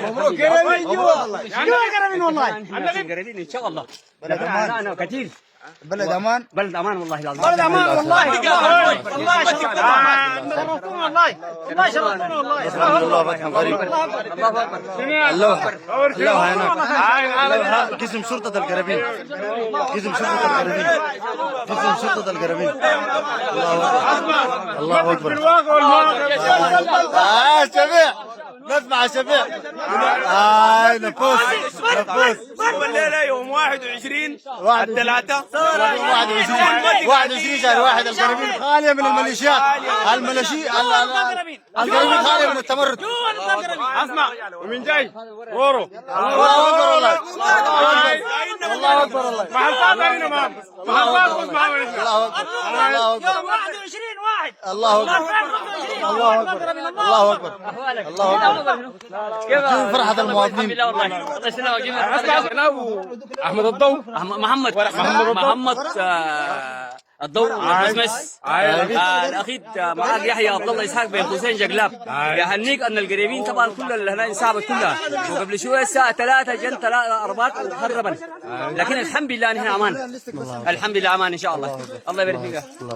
مبروك قريبين والله. قريبين ان شاء الله. انا كثير. بلد امان. بلد امان والله العظيم. بلد امان والله. والله شرفتونا والله. والله شرفتونا والله. الله فتح قريب. الله اكبر. الله هنا. قسم شرطة القرابين. قسم شرطة القرابين. قسم شرطة القرابين. الله اكبر. شبيع. نسمع شبيع. نفوس. الليلة يوم 21 الثلاثة 21 شهر واحد. القرابين خالية من الميليشيات. القرابين خالية من التمرد. اسمع ومن جاي غورو. الله اكبر والله. الله اكبر والله. محطات هنا ما محطات مش معانا. الله اكبر. الله اكبر. يوم 21 واحد. الله اكبر. الله اكبر. الله اكبر. الله اكبر. شوف فرحة المواطنين. بالله والله. الله يسلمك. احمد الضو محمد الضوء والمسمس الاخير معاك يحيى عبد الله اسحاق بن حسين جقلاب. يهنيك ان القريبين طبعا كل اللي هنا انسحبت كلها، وقبل شويه الساعه 3 جن 3 4 وخربا، لكن الحمد لله نحن امان. الحمد لله امان ان شاء الله. الله يبارك فيك.